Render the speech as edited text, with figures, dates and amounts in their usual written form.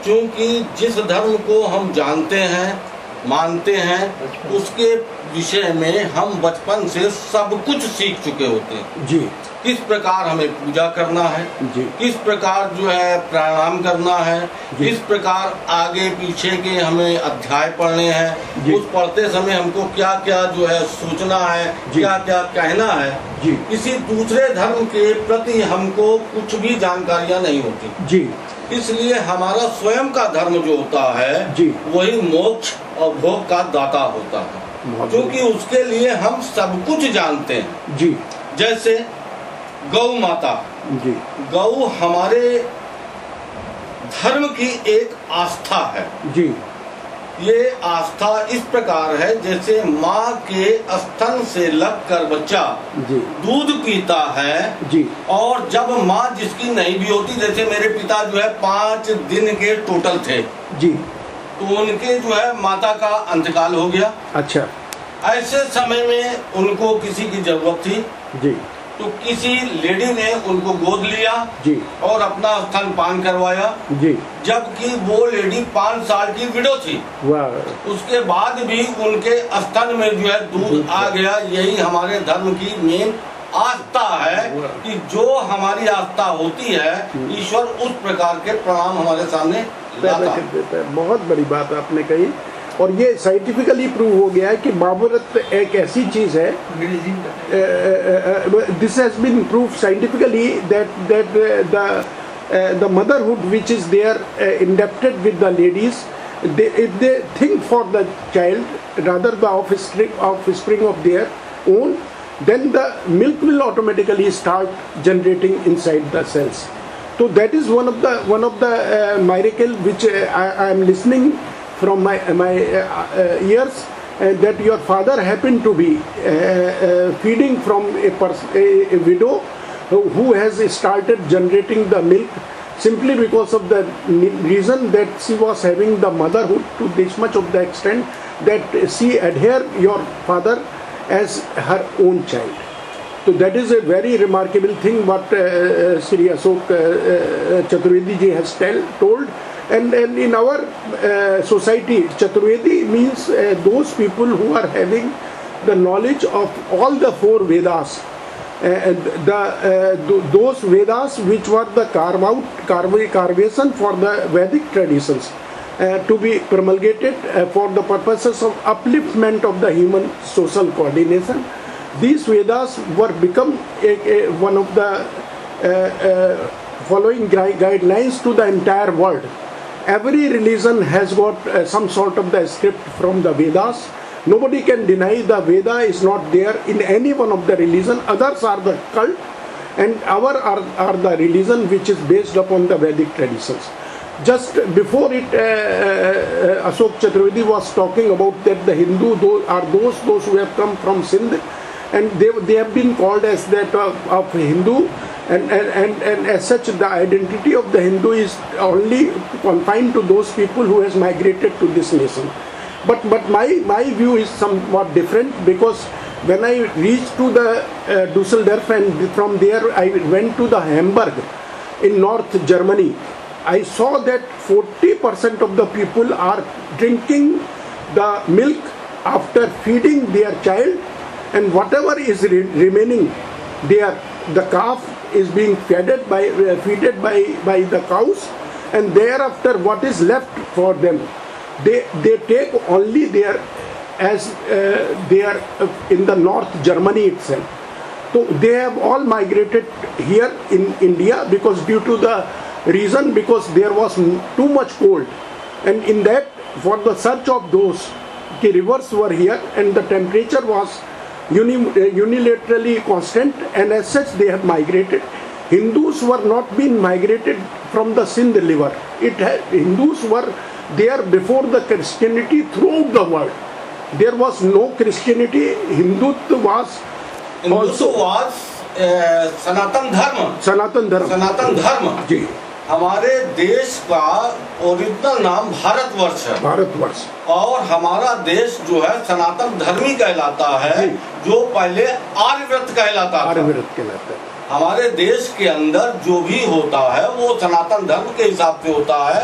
क्योंकि जिस धर्म को हम जानते हैं, मानते हैं, उसके विषय में हम बचपन से सब कुछ सीख चुके होते हैं जी। किस प्रकार हमें पूजा करना है जी। किस प्रकार जो है प्राणायाम करना है, किस प्रकार आगे पीछे के हमें अध्याय पढ़ने हैं, उस पढ़ते समय हमको क्या क्या जो है सोचना है, क्या क्या कहना है जी। किसी दूसरे धर्म के प्रति हमको कुछ भी जानकारियां नहीं होती जी। इसलिए हमारा स्वयं का धर्म जो होता है जी। वही मोक्ष और भोग का दाता होता है, क्योंकि उसके लिए हम सब कुछ जानते हैं। जी। जैसे गौ माता, जी। गौ हमारे धर्म की एक आस्था है। जी। ये आस्था इस प्रकार है जैसे माँ के स्तन से लगकर बच्चा जी। दूध पीता है जी। और जब माँ जिसकी नहीं भी होती, जैसे मेरे पिता जो है 5 दिन के टोटल थे जी। तो उनके जो है माता का अंतकाल हो गया। अच्छा। ऐसे समय में उनको किसी की जरूरत थी जी। तो किसी लेडी ने उनको गोद लिया जी। और अपना स्तनपान करवाया, जी। जबकि वो लेडी 5 साल की विडो थी। वाह। उसके बाद भी उनके स्तन में जो है दूध आ गया। यही हमारे धर्म की मेन आस्था है कि जो हमारी आस्था होती है ईश्वर उस प्रकार के प्रणाम हमारे सामने लाता है। बहुत बड़ी बात आपने कही और ये साइंटिफिकली प्रूव हो गया है कि महाभारत एक ऐसी चीज है, this has been prove scientifically that the motherhood which is there indebted with the ladies, if they think for the child rather the offspring of their own, then the milk will automatically start generating inside the cells. So that is one of the miracle which I am listening from my ears, that your father happened to be feeding from a widow who has started generating the milk simply because of the reason that she was having the motherhood to this much of the extent that she adhered your father as her own child. So that is a very remarkable thing what Sri Ashok Chaturvedi ji has told. And in our society, Chaturvedi means those people who are having the knowledge of all the 4 Vedas. Those Vedas which were the carvation for the Vedic traditions to be promulgated for the purposes of upliftment of the human social coordination. These Vedas were become one of the following guidelines to the entire world. Every religion has got some sort of the script from the Vedas. Nobody can deny the Veda is not there in any one of the religion. Others are the cult and our are the religion which is based upon the Vedic traditions. Just before it, Ashok Chaturvedi was talking about that the Hindu are those who have come from Sindh, and they have been called as that of Hindu, and as such the identity of the Hindu is only confined to those people who has migrated to this nation. But my view is somewhat different, because when I reached to the Dusseldorf and from there I went to the Hamburg in North Germany, I saw that 40% of the people are drinking the milk after feeding their child, and whatever is remaining there, the calf is being fed by the cows, and thereafter what is left for them, they take only their as they are in the North Germany itself. So they have all migrated here in India because due to the reason because there was too much cold, and in that for the search of those, the rivers were here and the temperature was unilaterally constant, and as such they have migrated. Hindus were not being migrated from the Sindh river. Hindus were there before the Christianity throughout the world. There was no Christianity. Hindutva was सनातन धर्म जी। हमारे देश का original नाम भारतवर्ष है। भारतवर्ष। और हमारा देश जो है सनातन धर्मी कहलाता है, जो पहले आर्यव्रत कहलाता था। हमारे देश के अंदर जो भी होता है वो सनातन धर्म के हिसाब से होता है।